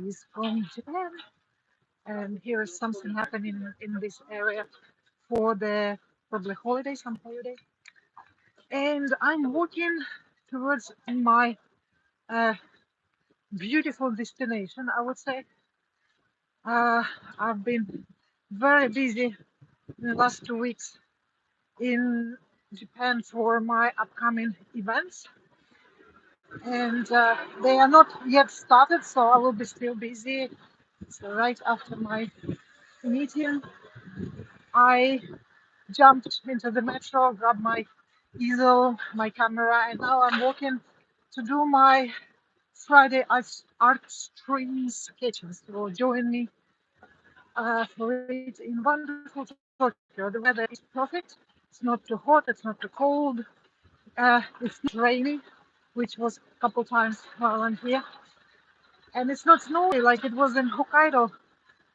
is from Japan, and here is something happening in this area for the probably holiday, some holiday. And I'm walking towards my uh, beautiful destination, I would say. Uh, I've been very busy in the last 2 weeks in Japan for my upcoming events, and they are not yet started, so I will be still busy. So right after my meeting, I jumped into the metro, grabbed my easel, my camera, and now I'm walking to do my Friday art stream sketching. So join me for it in wonderful Tokyo. The weather is perfect. It's not too hot. It's not too cold. It's not rainy, which was a couple times while I'm here, and it's not snowy like it was in Hokkaido.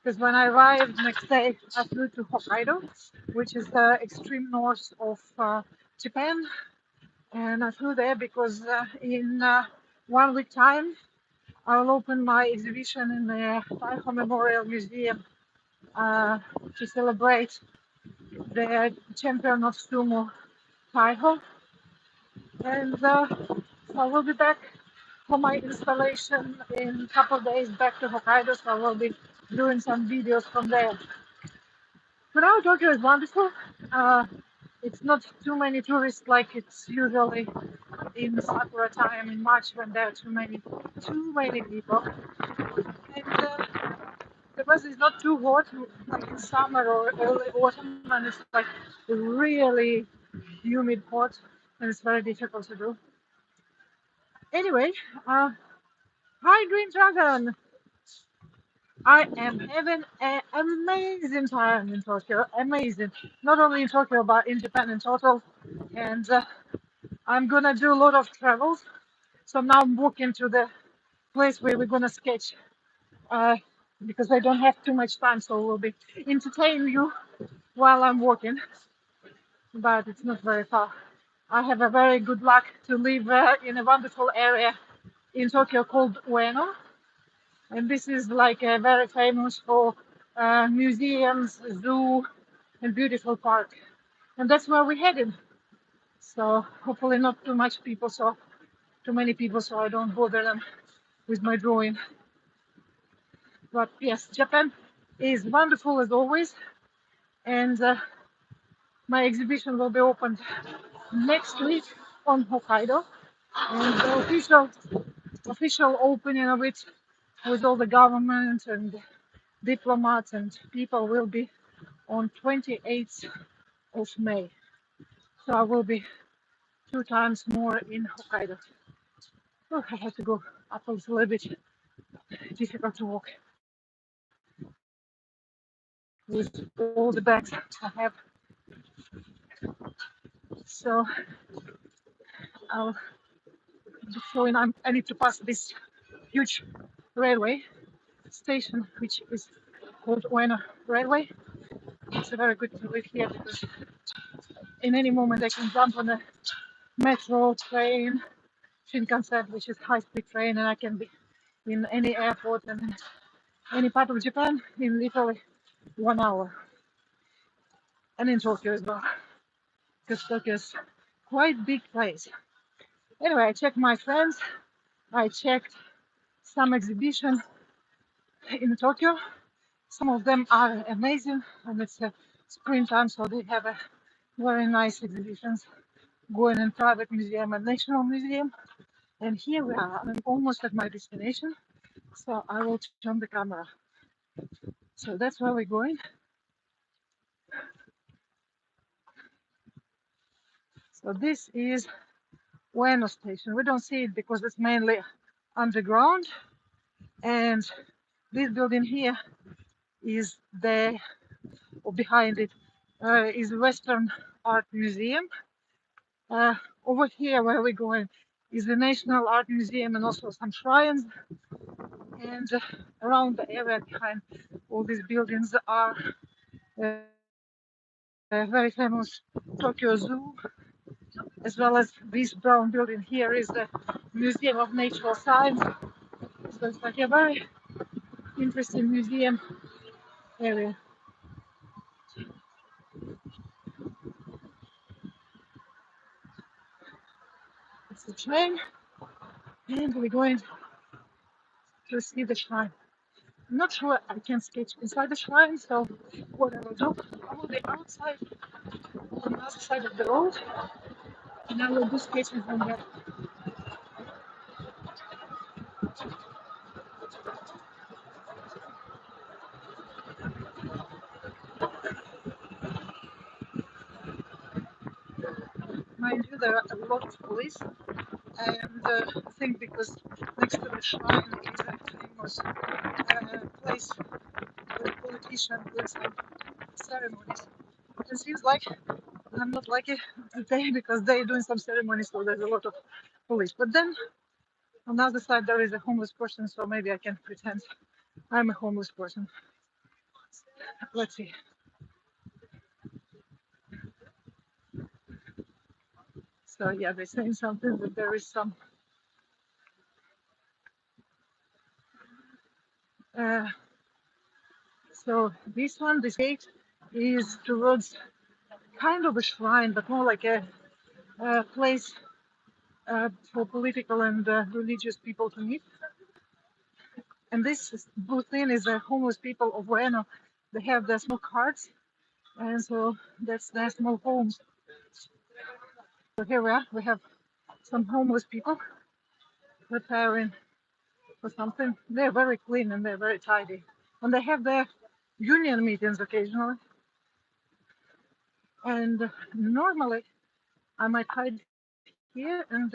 Because when I arrived next day, I flew to Hokkaido, which is the extreme north of Japan, and I flew there because in 1 week time I'll open my exhibition in the Taiho Memorial Museum uh, to celebrate the champion of sumo Taiho, and I will be back for my installation in a couple of days back to Hokkaido, so I will be doing some videos from there. But now Tokyo is wonderful. Uh, it's not too many tourists like it's usually in Sakura time in March when there are too many people. And the weather is not too hot like in summer or early autumn, and it's like really humid hot, and it's very difficult to do. Anyway, uh, hi Green Dragon. I am having an amazing time in Tokyo. Amazing. Not only in Tokyo, but in Japan in total. And I'm gonna do a lot of travels. So now I'm walking to the place where we're gonna sketch uh, because I don't have too much time, so we'll be entertaining you while I'm walking. But it's not very far. I have a very good luck to live in a wonderful area in Tokyo called Ueno. And this is like very famous for museums, zoo, and beautiful park. And that's where we're heading. So hopefully not too many people, so I don't bother them with my drawing. But yes, Japan is wonderful as always, and my exhibition will be opened next week on Hokkaido, and the official opening of it with all the government and diplomats and people will be on 28th of May. So I will be 2 times more in Hokkaido. Oh, I have to go up a little bit difficult to walk with all the bags I have. So I'll be showing I need to pass this huge railway station, which is called Ueno Railway. It's very good to live here because in any moment I can jump on a metro, train, Shinkansen, which is high-speed train, and I can be in any airport and any part of Japan in literally 1 hour. And in Tokyo as well, because Tokyo is quite big place. Anyway, I checked my friends. I checked some exhibition in Tokyo. Some of them are amazing, and it's springtime, so they have a very nice exhibitions going in private museum and national museum. And here we are. I'm almost at my destination, so I will turn the camera. So that's where we're going. So this is Ueno Station. We don't see it because it's mainly underground, and this building here is the, or behind it, is Western Art Museum. Over here where we're going is the National Art Museum and also some shrines. And around the area behind all these buildings are very famous Tokyo Zoo, as well as this brown building here is the Museum of Natural Science. So it's like a very interesting museum area. It's the train, and we're going to see the shrine. I'm not sure I can sketch inside the shrine, so what I will do, I will be outside on the other side of the road, and I will do sketching from there. Mind you, there are a lot of police, and I think because next to the shrine is a famous place where politicians do some ceremonies. It seems like I'm not lucky today because they're doing some ceremonies, so there's a lot of police. But then on the other side there is a homeless person, so maybe I can pretend I'm a homeless person. Let's see. So yeah, they're saying something that there is some uh, so this gate is towards kind of a shrine, but more like a place for political and religious people to meet. And this blue thing is the homeless people of Bueno. They have their small carts, and so that's their small homes. So here we are. We have some homeless people preparing for something. They're very clean and they're very tidy, and they have their union meetings occasionally. And normally, I might hide here, and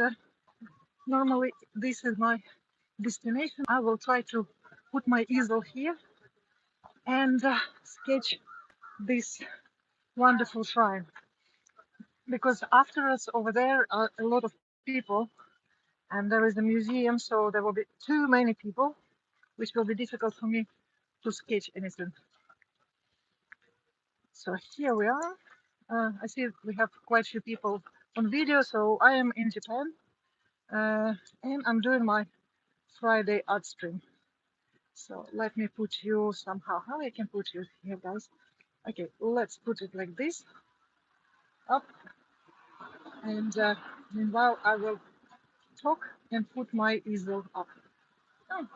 normally this is my destination. I will try to put my easel here and sketch this wonderful shrine, because after us over there are a lot of people, and there is a museum, so there will be too many people, which will be difficult for me to sketch anything. So here we are. I see we have quite a few people on video, so I am in Japan, and I'm doing my Friday art stream. So let me put you somehow. How I can put you here, guys? Okay, let's put it like this, up, and meanwhile I will talk and put my easel up. Oh,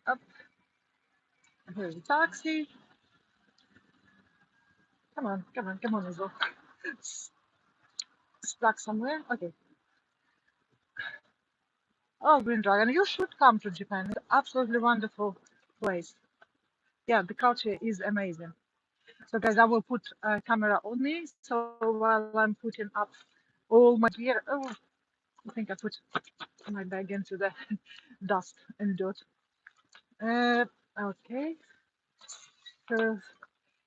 up. Here's a taxi. Come on, come on, come on, easel. Stuck somewhere. Okay. Oh, Green Dragon, you should come to Japan. It's absolutely wonderful place. Yeah, the culture is amazing. So, guys, I will put a camera on me. So while I'm putting up all my gear, oh, I think I put my bag into the dust and dirt. Okay. So,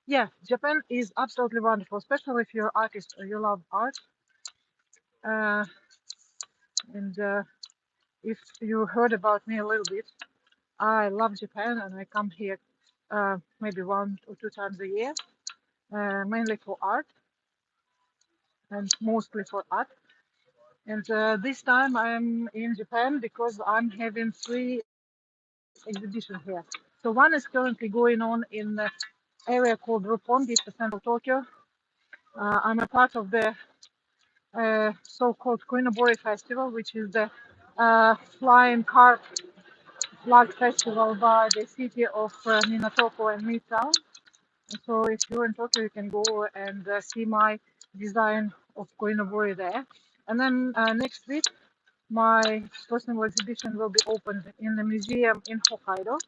yeah, Japan is absolutely wonderful, especially if you're an artist or you love art. Uh, and if you heard about me a little bit, I love Japan and I come here maybe 1 or 2 times a year, mainly for art and mostly for art. And this time I'm in Japan because I'm having 3 exhibitions here. So one is currently going on in the area called Roppongi, it's central Tokyo. I'm a part of the so-called Koinobori Festival, which is the flying car flag festival by the city of Minatoko and Midtown. So if you're in Tokyo, you can go and see my design of Koinobori there. And then next week, my personal exhibition will be opened in the museum in Hokkaido,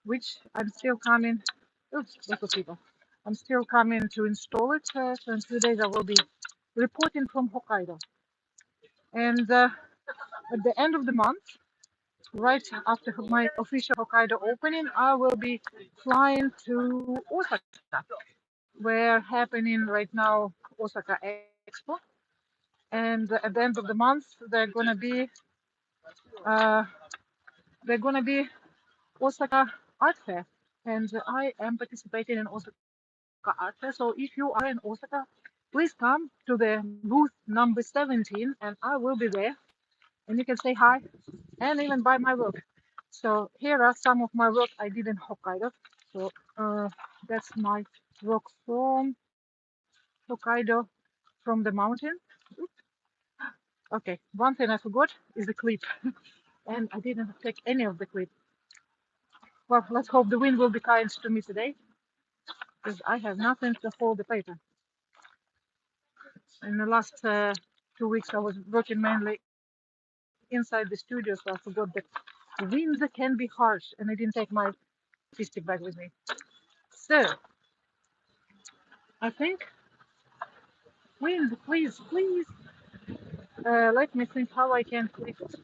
which I'm still coming. Oops, lots of people. I'm still coming to install it. So in 2 days, I will be reporting from Hokkaido. And at the end of the month, right after my official Hokkaido opening, I will be flying to Osaka. We're happening right now Osaka Expo, and at the end of the month uh, they're gonna be Osaka Art Fair, and I am participating in Osaka Art Fair. So if you are in Osaka, please come to the booth number 17, and I will be there, and you can say hi and even buy my work. So here are some of my work I did in Hokkaido. So that's my work from Hokkaido, from the mountain. Okay, one thing I forgot is the clip, and I didn't take any of the clip. Well, let's hope the wind will be kind to me today, because I have nothing to hold the paper. In the last 2 weeks, I was working mainly inside the studio, so I forgot that the wind can be harsh, and I didn't take my stick bag with me. So I think wind, please, please. Let me think how I can clip it.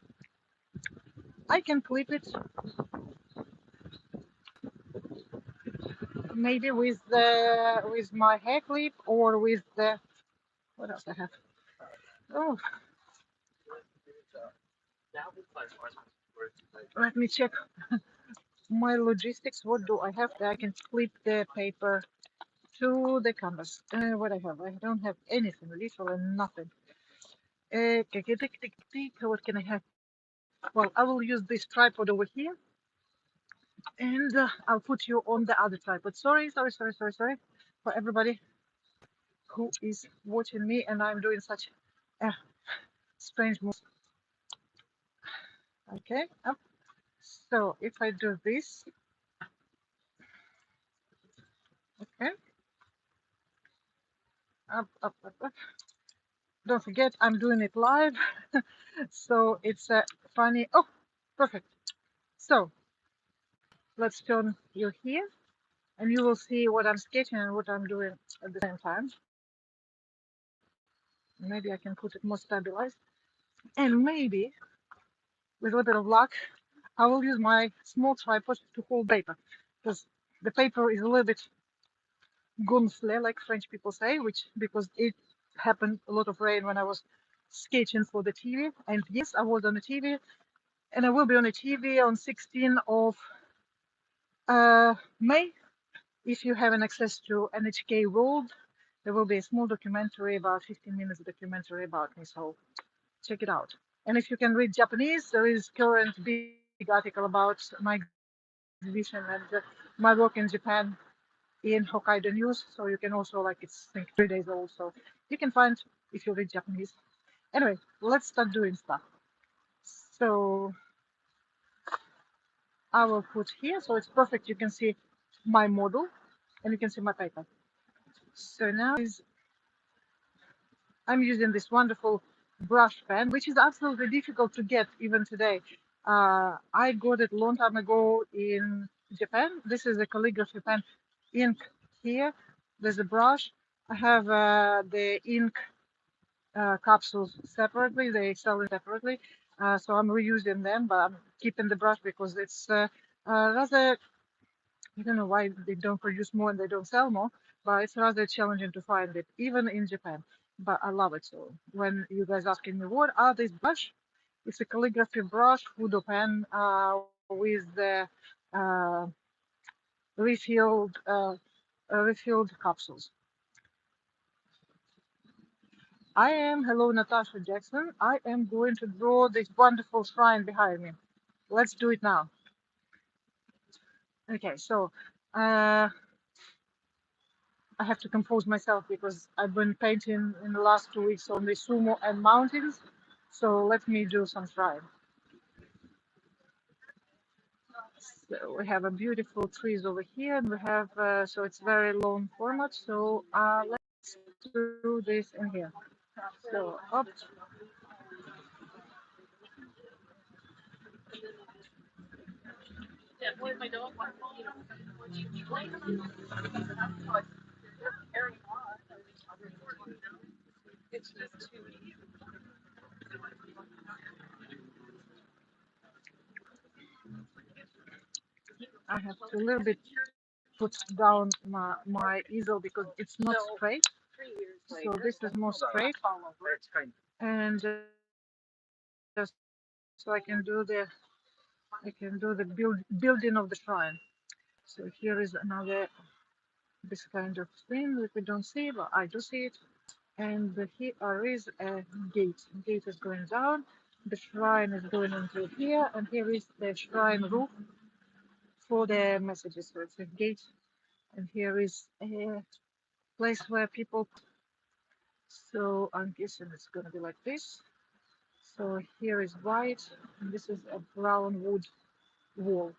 I can clip it maybe with my hair clip or with the what else I have. Oh, let me check my logistics. What do I have that I can clip the paper to the canvas? What I have? I don't have anything, literally nothing. What can I have? Well, I will use this tripod over here, and I'll put you on the other tripod. Sorry for everybody who is watching me, and I'm doing such uh, strange moves. Okay, up. So if I do this, okay, up. Don't forget, I'm doing it live, so it's funny. Oh, perfect. So let's turn you here, and you will see what I'm sketching and what I'm doing at the same time. Maybe I can put it more stabilized, and maybe with a little bit of luck, I will use my small tripod to hold paper, because the paper is a little bit gonflé, like French people say, which because it happened a lot of rain when I was sketching for the TV. And yes, I was on the TV, and I will be on the TV on 16th of May. If you have an access to NHK World, there will be a small documentary, about 15 minutes documentary about me. So check it out. And if you can read Japanese, there is current big article about my exhibition and my work in Japan in Hokkaido News. So you can also like it's I think 3 days old. So you can find if you read Japanese. Anyway, let's start doing stuff. So I will put here, so it's perfect. You can see my model and you can see my paper. So now is I'm using this wonderful brush pen, which is absolutely difficult to get even today. I got it a long time ago in Japan. This is a calligraphy pen, ink here. There's a brush. I have the ink capsules separately. They sell it separately. So I'm reusing them, but I'm keeping the brush because it's rather, I don't know why they don't produce more and they don't sell more, but it's rather challenging to find it, even in Japan. But I love it. So when you guys asking me what are these brush, it's a calligraphy brush, Fudo pen with the uh, refilled refilled capsules. Hello, Natasha Jackson. I am going to draw this wonderful shrine behind me. Let's do it now. Okay, so I have to compose myself because I've been painting in the last 2 weeks on the sumo and mountains. So let me do some shrine. So we have a beautiful trees over here, and we have so it's very long format. So let's do this in here. So up. I have to a little bit put down my easel because it's not straight. So this is more straight, and just so I can do the building of the shrine. So here is another this kind of thing that we don't see, but I do see it. And here is a gate. Gate is going down. The shrine is going into here, and here is the shrine roof for the messages. So it's a gate, and here is a place where people. So I'm guessing it's gonna be like this. So here is white, and this is a brown wood wall.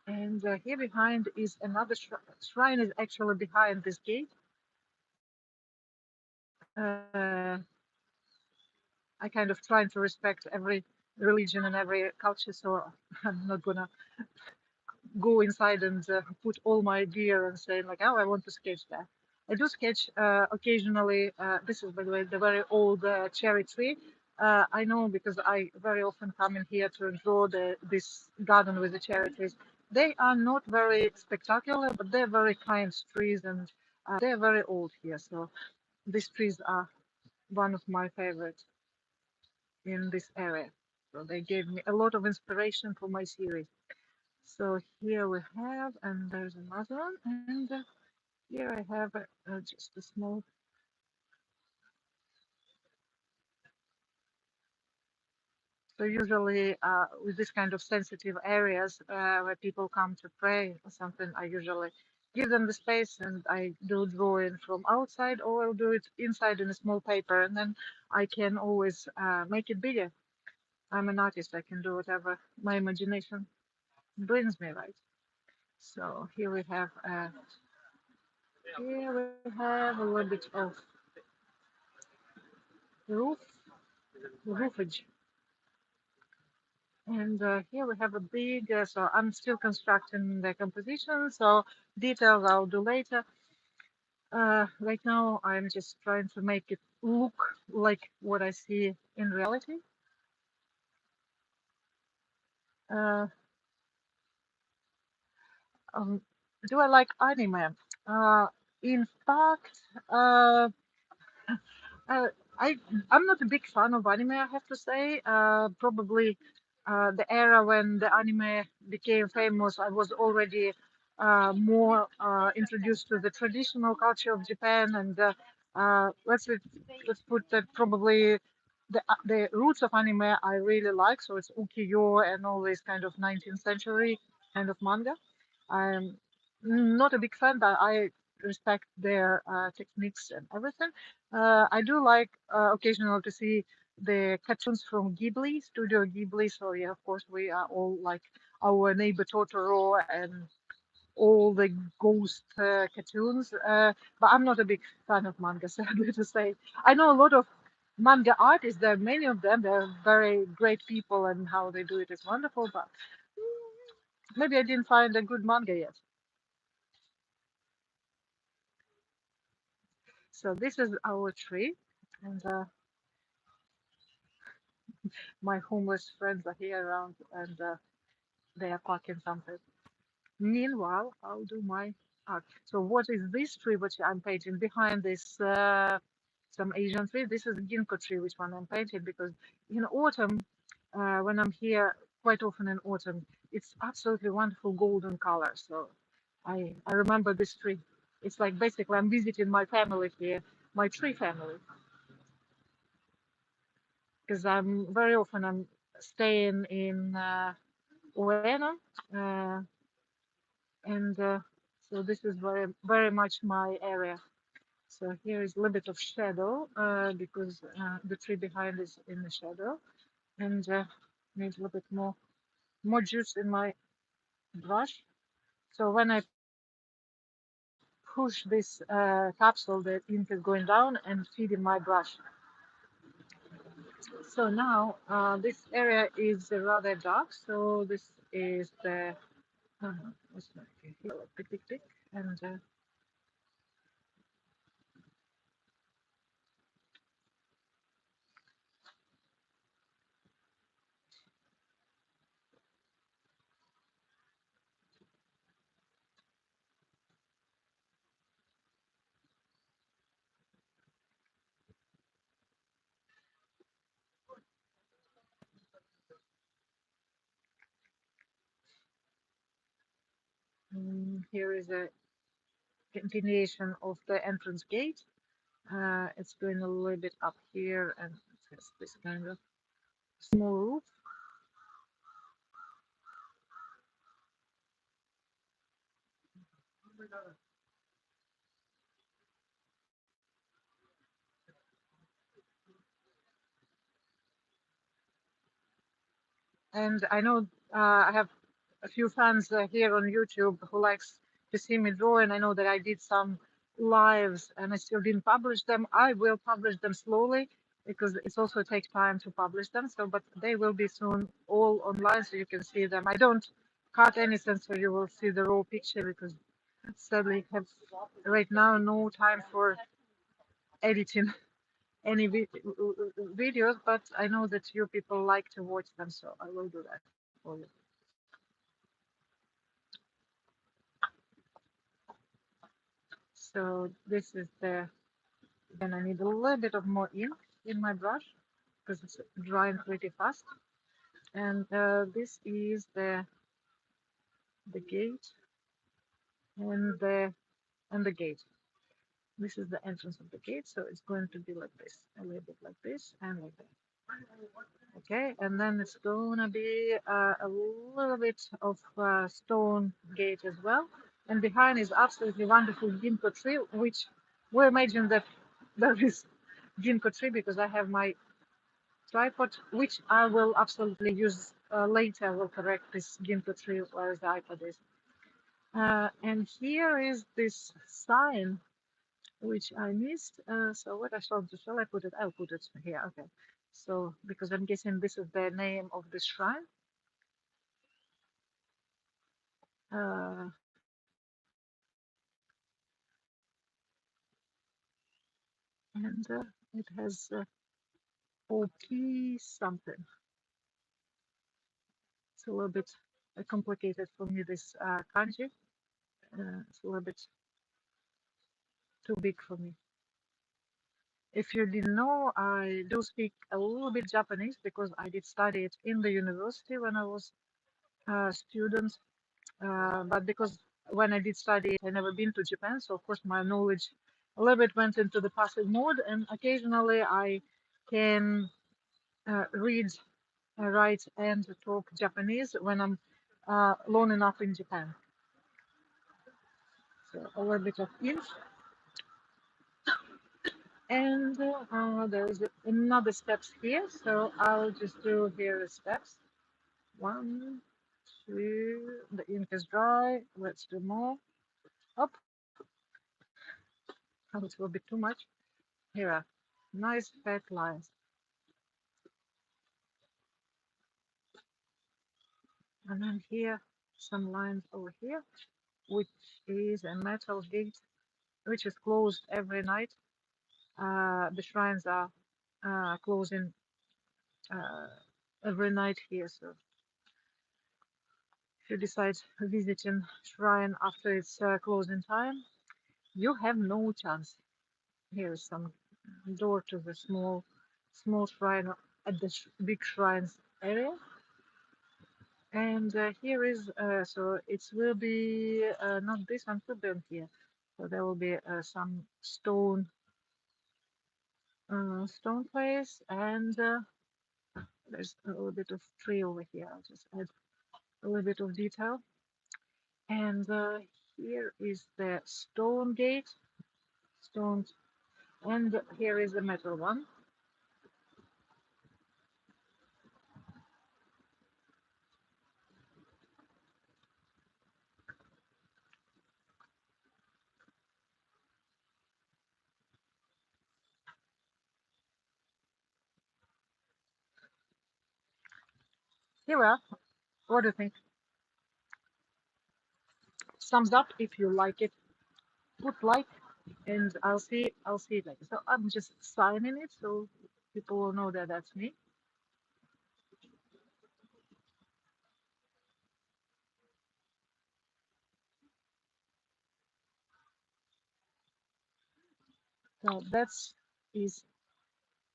And here behind is another shrine is actually behind this gate. I kind of trying to respect every religion and every culture, so I'm not gonna go inside and put all my gear and say like, oh, I want to sketch that. I do sketch occasionally. This is, by the way, the very old cherry tree. I know because I very often come in here to draw this garden with the cherry trees. They are not very spectacular, but they're very kind trees, and they're very old here. So these trees are one of my favorites in this area. So they gave me a lot of inspiration for my series. So here we have, and there's another one, and here I have just a small. So usually with this kind of sensitive areas where people come to pray or something, I usually give them the space and I do drawing from outside, or I'll do it inside in a small paper, and then I can always make it bigger. I'm an artist, I can do whatever my imagination brings me, right? So here we have a little bit of roof, roofage. And here we have a big, so I'm still constructing the composition, so details I'll do later. Right now, I'm just trying to make it look like what I see in reality. Uh, um, do I like anime? Uh, in fact, Uh, I I'm not a big fan of anime, I have to say. Probably the era when the anime became famous, I was already more introduced to the traditional culture of Japan, and let's put that probably the roots of anime I really like. So it's ukiyo and all this kind of 19th century kind of manga. I'm not a big fan, but I respect their techniques and everything. I do like occasionally to see the cartoons from Ghibli, Studio Ghibli. So yeah, of course, we are all like our neighbor Totoro and all the ghost cartoons. But I'm not a big fan of manga, sadly to say. I know a lot of manga artists. There are many of them. They're very great people, and how they do it is wonderful. But maybe I didn't find a good manga yet. So this is our tree, and my homeless friends are here around, and they are packing something. Meanwhile, I'll do my art. So what is this tree which I'm painting behind this some Asian tree? This is ginkgo tree which one I'm painting because in autumn, when I'm here, quite often in autumn, it's absolutely wonderful golden color. So I remember this tree. It's like basically I'm visiting my family here, my tree family, because I'm staying in Ueno, uh, and so this is very much my area. So here is a little bit of shadow because the tree behind is in the shadow, and need a little bit more juice in my brush. So when I push this capsule, the ink is going down and feeding my brush. So now this area is rather dark. So this is the what's that here? Tick tick tick, and here is a continuation of the entrance gate. It's going a little bit up here, and it has this kind of small roof. And I know I have a few fans here on YouTube who likes to see me draw, and I know that I did some lives and I still didn't publish them. I will publish them slowly because it's also take time to publish them. So, but they will be soon all online, so you can see them. I don't cut anything, so you will see the raw picture because sadly I have right now no time for editing any videos, but I know that you people like to watch them, so I will do that for you. So this is the, then I need a little bit of more ink in my brush because it's drying pretty fast. And this is the gate and the gate. This is the entrance of the gate, so it's going to be like this, a little bit like this and like that. Okay, and then it's gonna be a little bit of stone gate as well. And behind is absolutely wonderful ginkgo tree, which we imagine that there is ginkgo tree because I have my tripod, which I will absolutely use later. I will correct this ginkgo tree where the iPad is. And here is this sign which I missed. So what I shall I put it? I'll put it here. Okay. So because I'm guessing this is the name of the shrine. Uh, and it has OP something. It's a little bit complicated for me, this kanji. It's a little bit too big for me. If you didn't know, I do speak a little bit Japanese because I did study it in the university when I was a student. But because when I did study it, I never been to Japan, so of course my knowledge a little bit went into the passive mode, and occasionally I can read, write, and talk Japanese when I'm long enough in Japan. So a little bit of ink, and there's another steps here, so I'll just do here the steps. One, two, the ink is dry. Let's do more. Up. Oh, it will be too much. Here are nice fat lines. And then here, some lines over here, which is a metal gate, which is closed every night. The shrines are closing uh, every night here. So if you decide visiting shrine after its closing time, you have no chance. Here is some door to the small shrine at the big shrines area. And here is, so it will be not this one, will be on here. So there will be some stone place, and there's a little bit of tree over here. I'll just add a little bit of detail. And here is the stone gate, stone, and here is the metal one. Here we are. What do you think? Thumbs up if you like it. Put like, and I'll see it later. So I'm just signing it so people will know that that's me. So that's is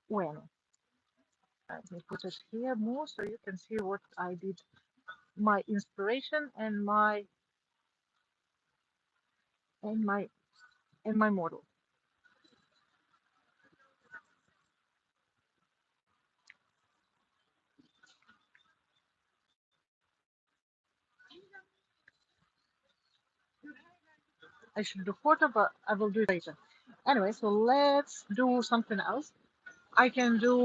when. Let me put it here more so you can see what I did, my inspiration and my and my model. I should do photo, but I will do it later. Anyway, so let's do something else. I can do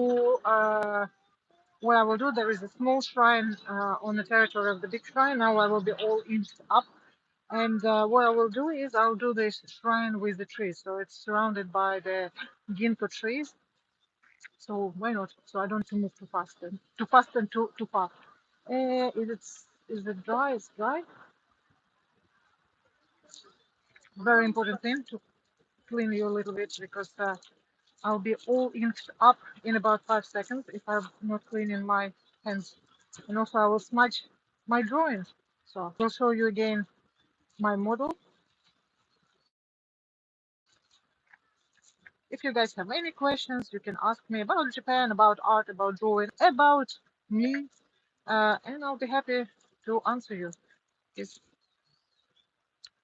what I will do. There is a small shrine on the territory of the big shrine. Now I will be all inched up. And what I will do is I'll do this shrine with the trees. So it's surrounded by the ginkgo trees. So why not? So I don't need to move too fast and too far. Is it dry? It's dry. Very important thing to clean you a little bit because I'll be all inked up in about 5 seconds if I'm not cleaning my hands. And also I will smudge my drawings. So I'll show you again my model. If you guys have any questions, you can ask me about Japan, about art, about drawing, about me, and I'll be happy to answer you. If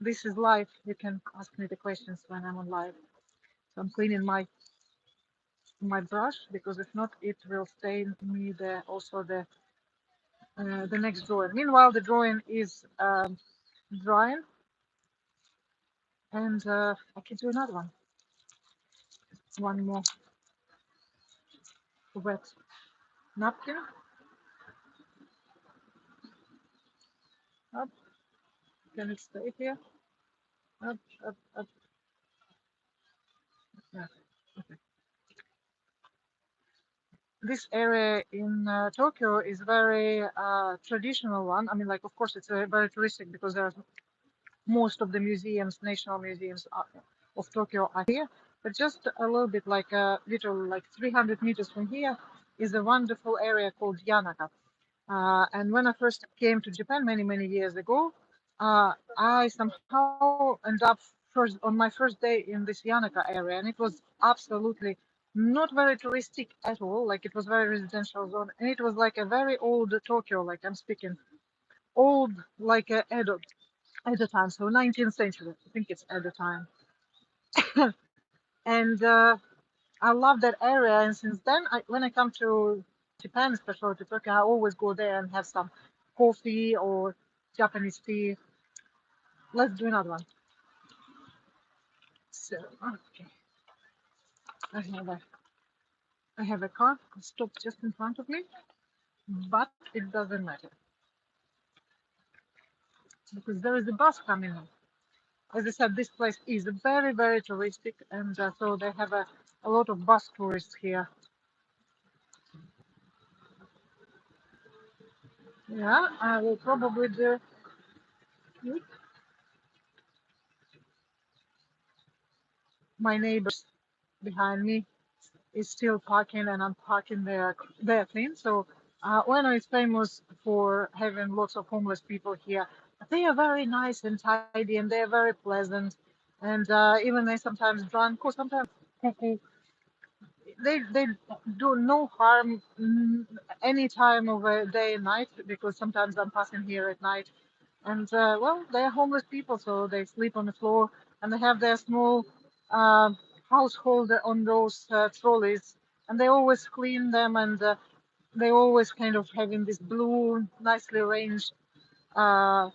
this is live, you can ask me the questions when I'm on live. So I'm cleaning my brush because if not, it will stain me the next drawing. Meanwhile, the drawing is drying, and I can do another one. One more wet napkin. Up, can it stay here? Up, up, up. Yeah. Okay. This area in Tokyo is very traditional one. I mean, like, of course, it's very touristic because there's most of the museums, national museums of Tokyo are here. But just a little bit like literally like 300 meters from here is a wonderful area called Yanaka. And when I first came to Japan many years ago, I somehow ended up first on my first day in this Yanaka area, and it was absolutely not very touristic at all. Like it was very residential zone, and it was like a very old Tokyo. Like I'm speaking old, like Edo at the time, so 19th century. I think it's at the time, and I love that area. And since then, when I come to Japan, especially to Tokyo, I always go there and have some coffee or Japanese tea. Let's do another one. So, okay, I have a I have a car stopped just in front of me, but it doesn't matter because there is a bus coming in. As I said, this place is very touristic, and so they have a lot of bus tourists here. Yeah, I will probably do. My neighbors behind me is still parking, and I'm parking there clean. So Ueno is famous for having lots of homeless people here. They are very nice and tidy, and they are very pleasant. And even they sometimes drunk or sometimes cuckoo. They do no harm any time of day and night because sometimes I'm passing here at night. And well, they're homeless people, so they sleep on the floor, and they have their small uh, household on those trolleys, and they always clean them, and they always kind of having this blue, nicely arranged. Uh,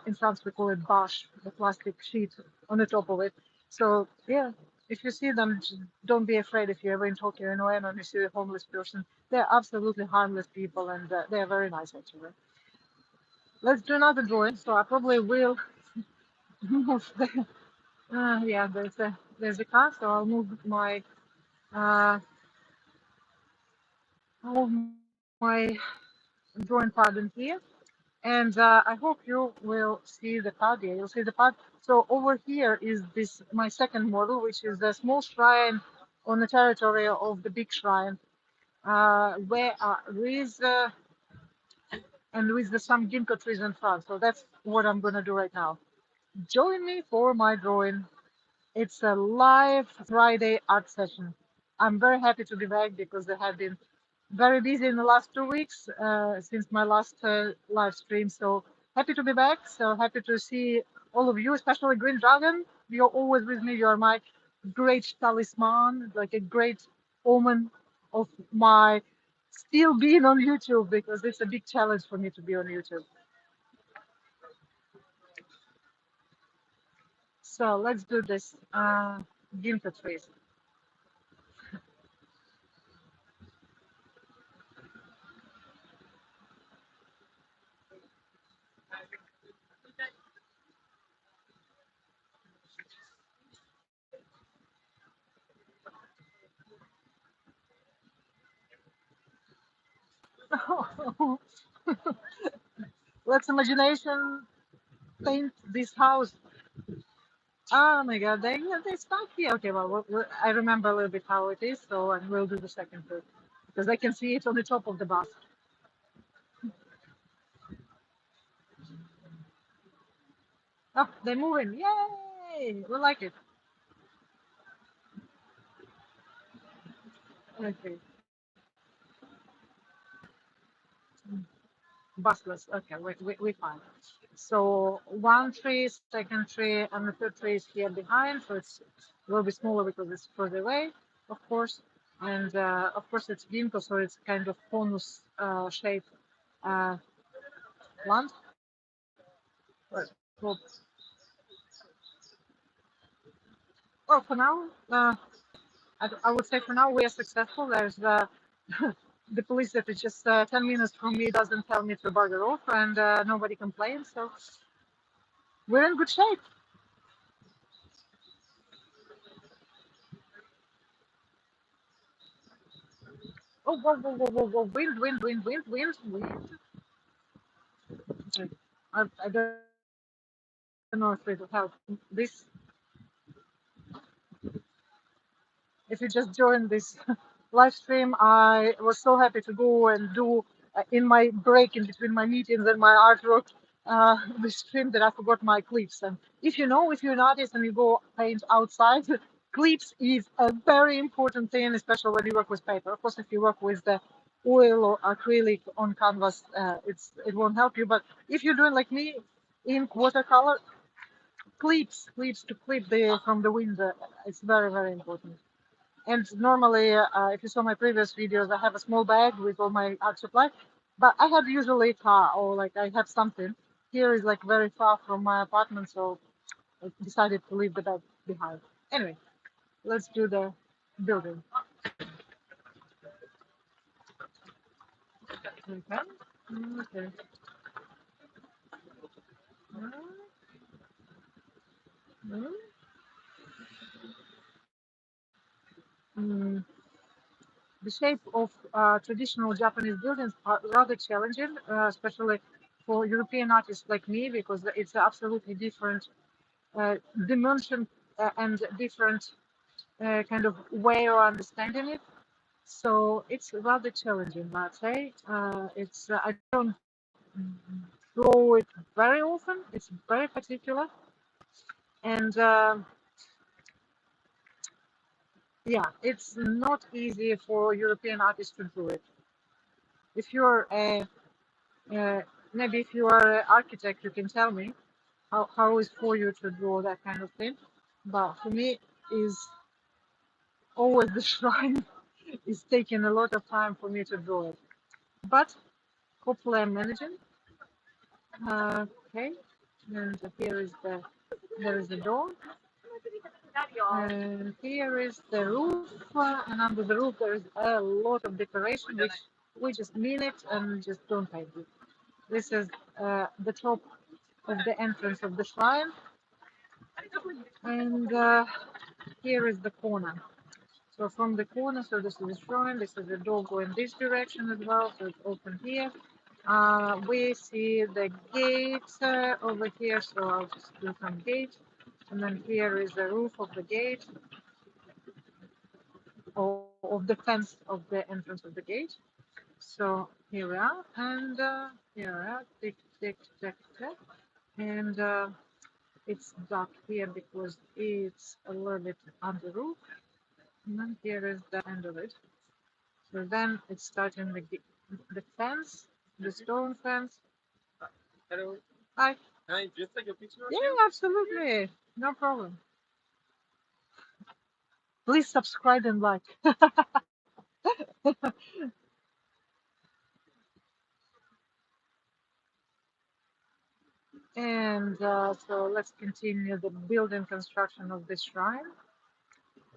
in France, we call it bâche, the plastic sheet on the top of it. So yeah, if you see them, don't be afraid if you're ever in Tokyo and when you see a homeless person. They're absolutely harmless people, and they're very nice actually. Let's do another drawing. So I probably will move the. Yeah, there's a car, so I'll move uh, I'll move my drawing pad in here, and I hope you will see the pad. Yeah, you'll see the pad. So over here is this my second model, which is a small shrine on the territory of the big shrine, where with and with some ginkgo trees in front. So that's what I'm gonna do right now. Join me for my drawing. It's a live Friday art session. I'm very happy to be back because I have been very busy in the last 2 weeks since my last live stream. So happy to be back. So happy to see all of you, especially Green Dragon. You're always with me. You're my great talisman, like a great omen of my still being on YouTube because it's a big challenge for me to be on YouTube. So let's do this. Ginkgo trees. Let's imagination paint this house. Oh my God, they stuck here. Okay, well, I remember a little bit how it is, so and we'll do the second tree because I can see it on the top of the bus. Oh, they're moving! Yay! We like it. Okay, busless. Okay, we fine. So one tree, second tree, and the third tree is here behind, so it's will be smaller because it's further away, of course. And of course it's ginkgo, so it's kind of conus shape uh, plant. Right. Well, well, for now, I would say for now we are successful. There's the police that is just 10 minutes from me doesn't tell me to bugger off, and nobody complains, so we're in good shape. Oh, whoa, whoa, whoa, whoa, whoa, wind. Okay. I don't know if it will help. This, if you just joined this live stream, I was so happy to go and do in my break in between my meetings and my artwork the stream that I forgot my clips. And if you know, if you're an artist and you go paint outside, clips is a very important thing, especially when you work with paper. Of course, if you work with the oil or acrylic on canvas, it won't help you. But if you're doing like me, ink, watercolor, clips to clip the from the window, it's very important. And normally, if you saw my previous videos, I have a small bag with all my art supply, but I have usually a car or like I have something. Here is like very far from my apartment, so I decided to leave the bag behind. Anyway, let's do the building. Okay. Okay. Mm, the shape of traditional Japanese buildings are rather challenging, especially for European artists like me, because it's absolutely different dimension and different kind of way of understanding it. So it's rather challenging, I'd say. It's I don't draw it very often. It's very particular, and yeah, it's not easy for European artists to do it. If you're a maybe if you are an architect, you can tell me how is for you to draw that kind of thing. But for me, is always the shrine is taking a lot of time for me to draw it. But hopefully I'm managing. Okay, and here is there is the door, and here is the roof, and under the roof there is a lot of decoration, which we just mean it and just don't paint it. This is the top of the entrance of the shrine, and here is the corner. So from the corner, so this is the shrine, this is the door going this direction as well, so it's open here. We see the gate over here, so I'll just do some gate. And then here is the roof of the gate, or of the fence of the entrance of the gate. So here we are, and here we are, tick. And it's dark here because it's a little bit under roof. And then here is the end of it. So then it's starting the fence, the stone fence. Hello. Hi. Hi, just take a picture of you? Yeah, absolutely. No problem. Please subscribe and like. And so let's continue the building construction of this shrine.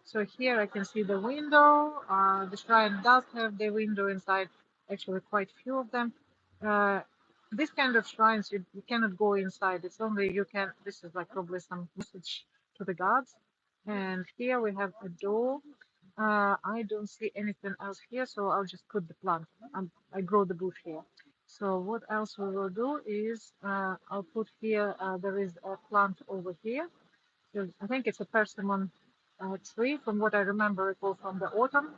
So here I can see the window. The shrine does have the window inside, actually quite few of them. Uh, this kind of shrines, you cannot go inside. It's only you can, this is like probably some message to the gods. And here we have a door. I don't see anything else here, so I'll just put the plant. I grow the bush here. So what else we will do is I'll put here, there is a plant over here. I think it's a persimmon tree, from what I remember, it was from the autumn.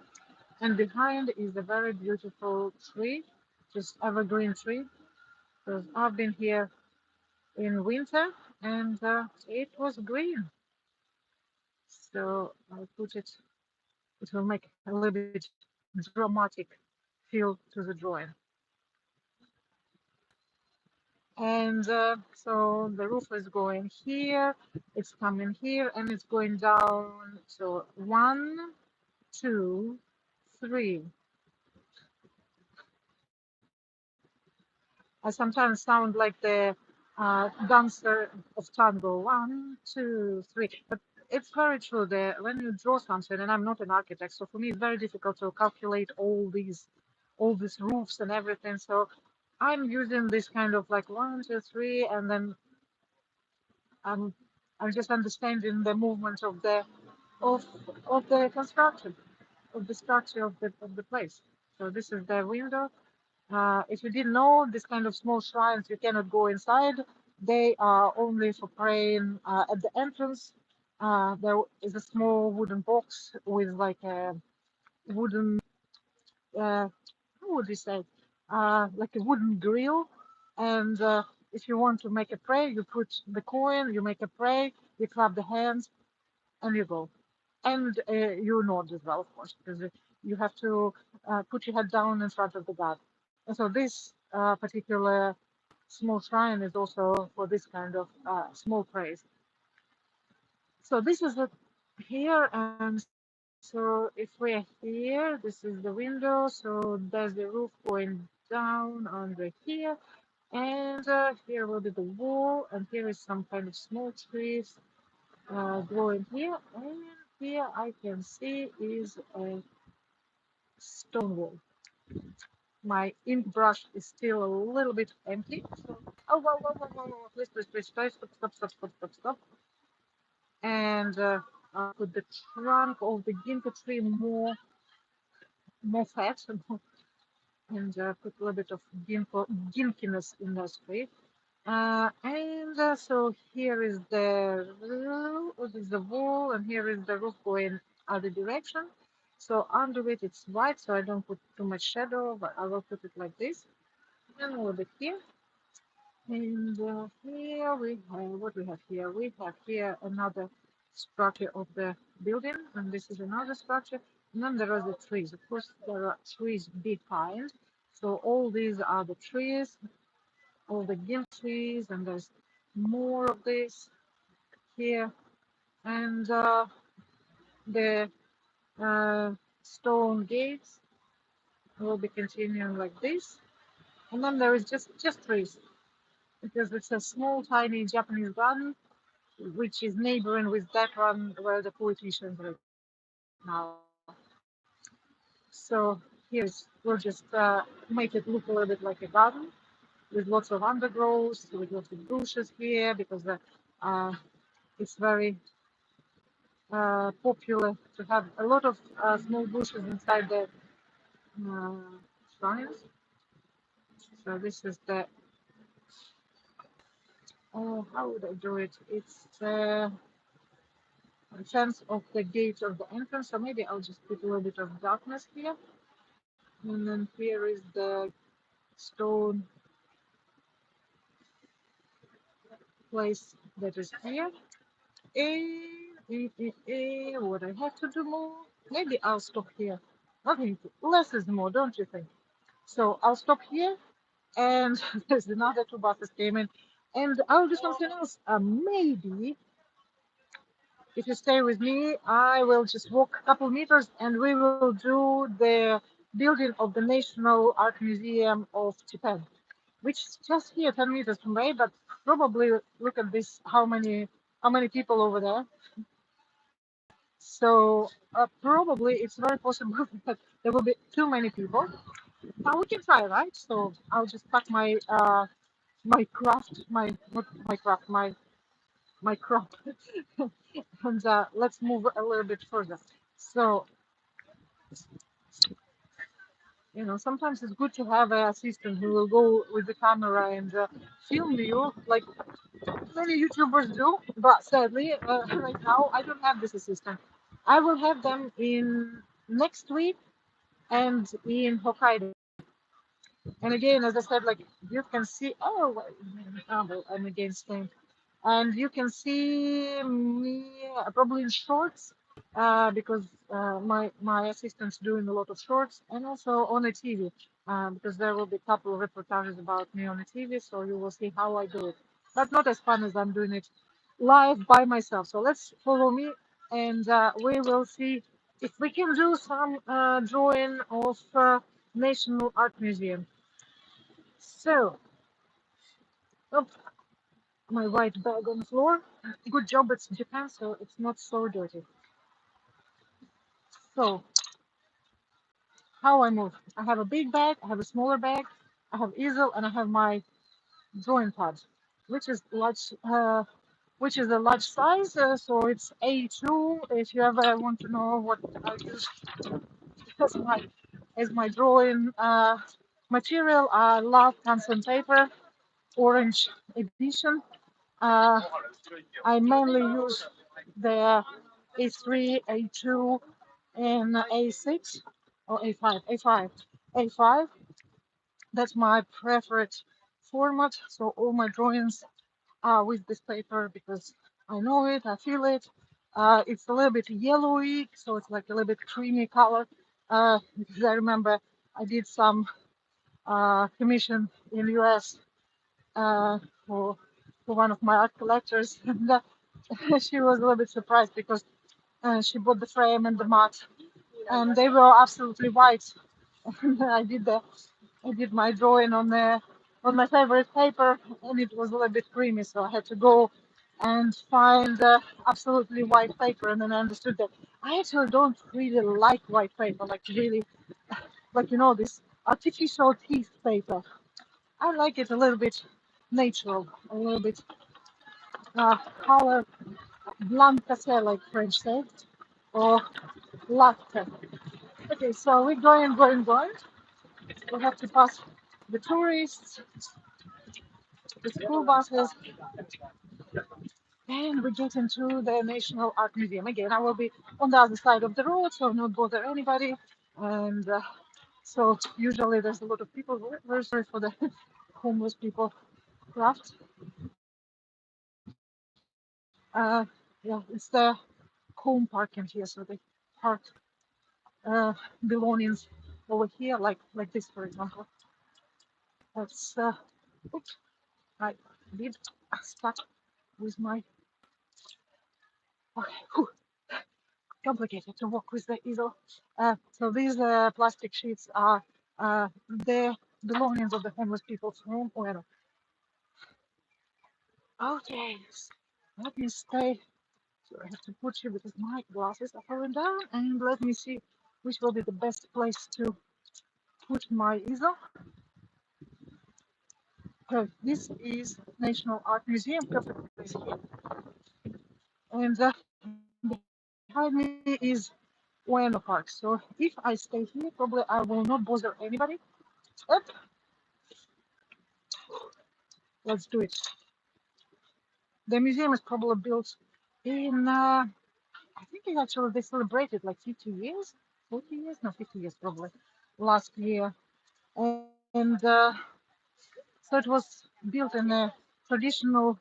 And behind is a very beautiful tree, just evergreen tree. Because I've been here in winter and it was green. So I'll put it, it will make a little bit dramatic feel to the drawing. And so the roof is going here, it's coming here, and it's going down. So 1, 2, 3. I sometimes sound like the dancer of tango. 1, 2, 3. But it's very true that when you draw something, and I'm not an architect, so for me it's very difficult to calculate all these roofs and everything. So I'm using this kind of like 1, 2, 3, and then I'm I'm just understanding the movement of of the construction of the structure of the place. So this is the window. If you didn't know, this kind of small shrines, you cannot go inside. They are only for praying at the entrance. There is a small wooden box with like a wooden, how would you say, like a wooden grill. And if you want to make a prayer, you put the coin, you make a prayer, you clap the hands, and you go. And you nod as well, of course, because you have to put your head down in front of the God. And so this particular small shrine is also for this kind of small praise. So this is it here, and so if we're here, this is the window. So there's the roof going down under here, and here will be the wall, and here is some kind of small trees growing here, and here I can see is a stone wall. My ink brush is still a little bit empty. So, oh, whoa, please, stop. And I'll put the trunk of the ginkgo tree more fat and put a little bit of ginkiness in the tree. And so here is the roof, this is the wall, and here is the roof going other direction. So under it it's white, so I don't put too much shadow, but I will put it like this. And a little bit here. And here we have what we have here. We have here another structure of the building, and this is another structure. And then there are the trees. Of course, there are trees behind. So all these are the trees, all the gilt trees, and there's more of this here. And the stone gates will be continuing like this. And then there is just trees, because it's a small, tiny Japanese garden, which is neighboring with that one where the politicians live now. So we'll just make it look a little bit like a garden with lots of undergrowth, with lots of bushes here, because it's very popular to have a lot of small bushes inside the uh, shrines. So this is the, oh, how would I do it? It's the sense of the gate of the entrance. So maybe I'll just put a little bit of darkness here. And then here is the stone place that is here. What I have to do more? Maybe I'll stop here. Okay, less is more, don't you think? So I'll stop here, and there's another two buses came in, and I'll do something else. Maybe if you stay with me, I will just walk a couple meters, and we will do the building of the National Art Museum of Japan, which is just here, 10 meters from me, but probably look at this, how many people over there. So probably it's very possible that there will be too many people. But we can try, right? So I'll just pack my craft, my not my craft, my crop, and let's move a little bit further. So sometimes it's good to have an assistant who will go with the camera and film you, like many YouTubers do. But sadly, right now I don't have this assistant. I will have them in next week and in Hokkaido. And again, as I said, like you can see, well, I'm again staying, and you can see me probably in shorts because my assistant's doing a lot of shorts, and also on a TV because there will be a couple of reportages about me on the TV, so you will see how I do it, but not as fun as I'm doing it live by myself. So let's follow me, and we will see if we can do some drawing of National Art Museum. So, oh, my white bag on the floor. Good job, it's Japan, so it's not so dirty. So, how I move? I have a big bag, I have a smaller bag, I have easel, and I have my drawing pad, which is large, which is a large size. So it's A2. If you ever want to know what I use as my drawing material, I love pencil paper, orange edition. Uh, I mainly use the A3, A2, and A6 or A5, A5, A5. That's my preferred format. So all my drawings are with this paper because I know it, I feel it. It's a little bit yellowy, so it's like a little bit creamy color. Because I remember I did some commission in the US uh, for one of my art collectors, and she was a little bit surprised because she bought the frame and the mat, and they were absolutely white. I did the I did my drawing on my favorite paper, and it was a little bit creamy, so I had to go and find absolutely white paper, and then I understood that I actually don't really like white paper, like really, like this artificial teeth paper. I like it a little bit natural, a little bit color blanc cassé, like French say, or latte. Okay, so we're going, going, going. We have to pass the tourists, the school buses, and we get into the National Art Museum. Again, I will be on the other side of the road, so not bother anybody. And so usually there's a lot of people. Very sorry for the homeless people craft. Uh, yeah, it's the home parking here, so they park belongings over here, like this, for example. That's oops, I did stuck with my okay. Whew, complicated to work with the easel. So these plastic sheets are the belongings of the homeless people's home. Well, okay, let me stay. So I have to put you because my glasses are falling down, and let me see which will be the best place to put my easel. Okay, this is National Art Museum, perfect place here. And behind me is Ueno Park. So if I stay here, probably I will not bother anybody. Up, let's do it. The museum is probably built in, I think it actually they celebrated like 50 years, 40 years, no, 50 years probably, last year. And so it was built in a traditional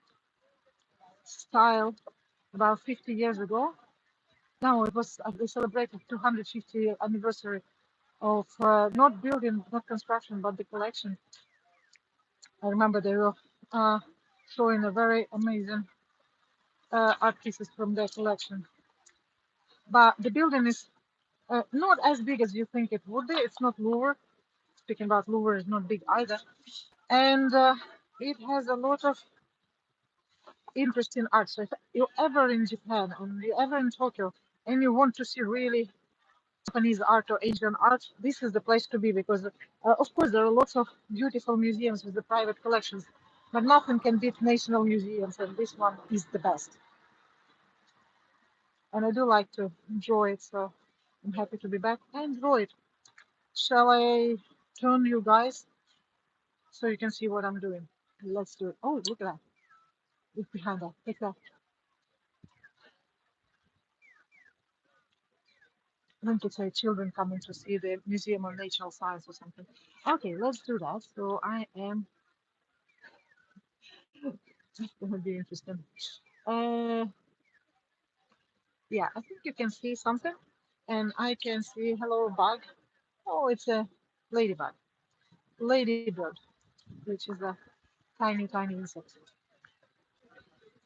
style about 50 years ago. No, it was they celebrated 250th anniversary of not building, not construction, but the collection. I remember they were showing a very amazing art pieces from their collection. But the building is not as big as you think it would be. It's not Louvre. Speaking about Louvre, is not big either, and it has a lot of interest in art. So if you're ever in Japan and you're ever in Tokyo and you want to see really Japanese art or Asian art, this is the place to be because, of course, there are lots of beautiful museums with the private collections, but nothing can beat national museums, and this one is the best. And I do like to enjoy it, so I'm happy to be back. I enjoy it. Shall I turn you guys so you can see what I'm doing? Let's do it. Oh, look at that. It's behind that. Take that. I think it's children coming to see the Museum of Natural Science or something. Okay, let's do that. So I am. It's gonna be interesting. Uh, yeah, I think you can see something, and I can see hello bug. Oh, it's a ladybug, ladybird, which is a tiny, tiny insect.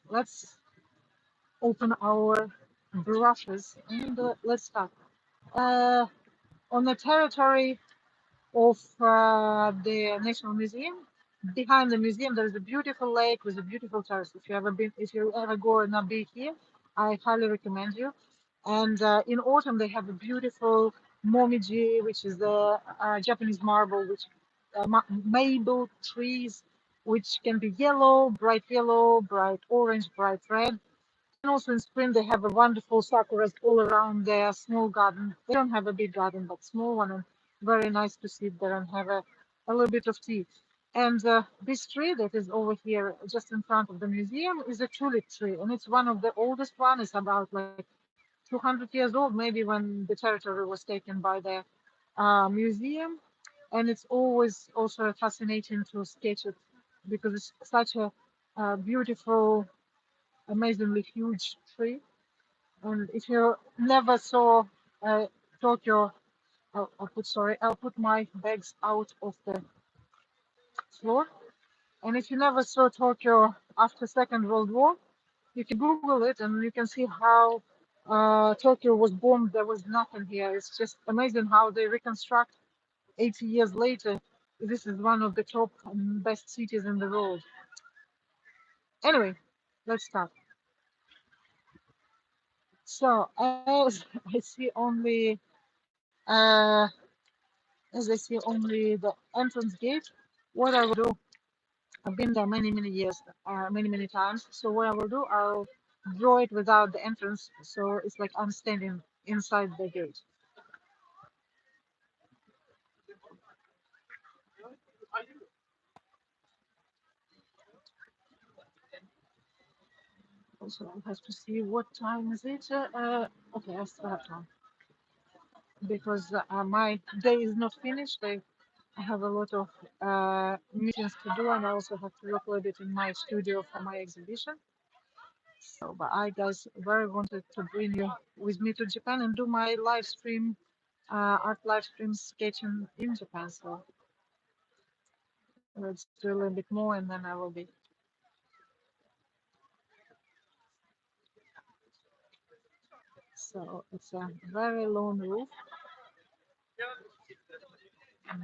Let's open our brushes and let's start. Uh, on the territory of the National Museum. Behind the museum, there is a beautiful lake with a beautiful terrace. If you ever go and not be here, I highly recommend you. And in autumn, they have a beautiful momiji, which is the Japanese marble, which maple trees, which can be yellow, bright orange, bright red. And also in spring, they have a wonderful sakuras all around their small garden. They don't have a big garden, but small one, and very nice to sit there and have a little bit of tea. And this tree that is over here, just in front of the museum, is a tulip tree, and it's one of the oldest one. It's about like 200 years old, maybe when the territory was taken by the museum. And it's always also fascinating to sketch it because it's such a beautiful, amazingly huge tree. And if you never saw Tokyo, I'll put my bags out of the floor. And if you never saw Tokyo after Second World War, you can Google it and you can see how Tokyo was bombed. There was nothing here. It's just amazing how they reconstruct 80 years later. This is one of the top best cities in the world. Anyway, let's start. So as I see only uh, as I see only the entrance gate, what I will do, I've been there many, many years, many times. So what I will do, I'll draw it without the entrance. So it's like I'm standing inside the gate. Also, I have to see what time is it. Okay, I still have time because my day is not finished. I have a lot of meetings to do, and I also have to work a little bit in my studio for my exhibition. So, but I guys very wanted to bring you with me to Japan and do my live stream, art live stream sketching in Japan. So let's do a little bit more, and then I will be. So it's a very long roof, and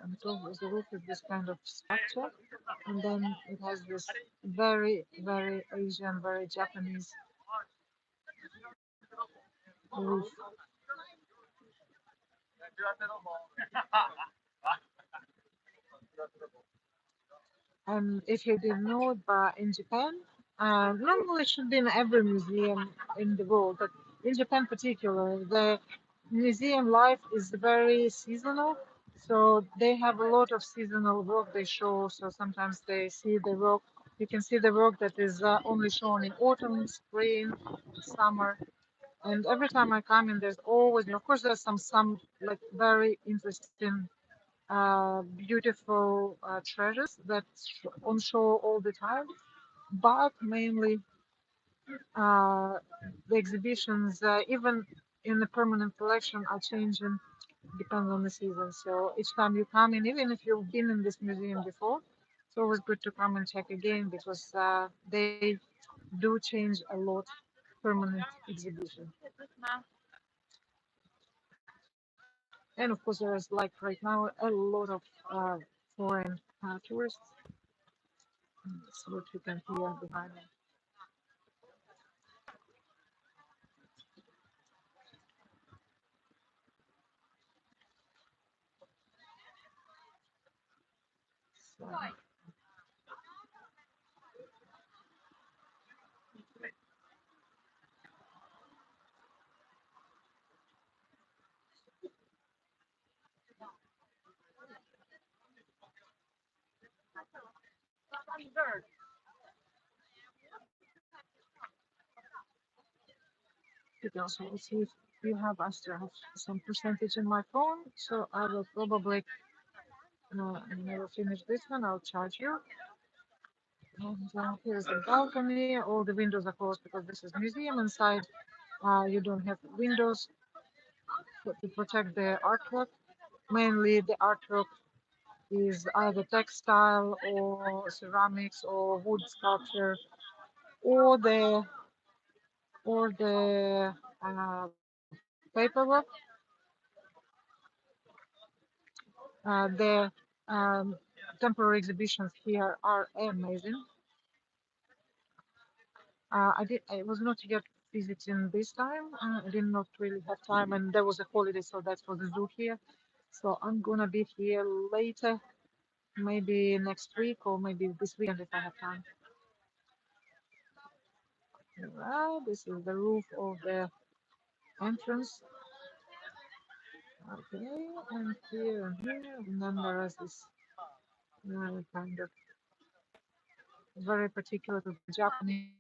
on top of the roof is this kind of structure, and then it has this very Asian, very Japanese roof. And if you didn't know it, but in Japan, normally it should be in every museum in the world, but in Japan particular, the museum life is very seasonal. So they have a lot of seasonal work they show. So sometimes they see the work, you can see the work that is only shown in autumn, spring, summer. And every time I come in, there's always, of course, there's some like very interesting beautiful treasures that's on show all the time, but mainly the exhibitions, even in the permanent collection, are changing depends on the season. So each time you come in, even if you've been in this museum before, it's always good to come and check again because they do change a lot permanent exhibition. And of course, there's like right now a lot of foreign tourists. That's what you can hear behind me. You can also see if you have extra some percentage in my phone, so I will probably when I will finish this one, I'll charge you. And here's the balcony. All the windows are closed because this is museum inside. You don't have windows to protect the artwork. Mainly the artwork is either textile or ceramics or wood sculpture or the paperwork. The temporary exhibitions here are amazing. I was not yet visiting this time. I did not really have time, and there was a holiday, so that's for the zoo here. So I'm gonna be here later, maybe next week or maybe this weekend if I have time. Right, this is the roof of the entrance. Okay, and here, and then there is this kind of very particular to the Japanese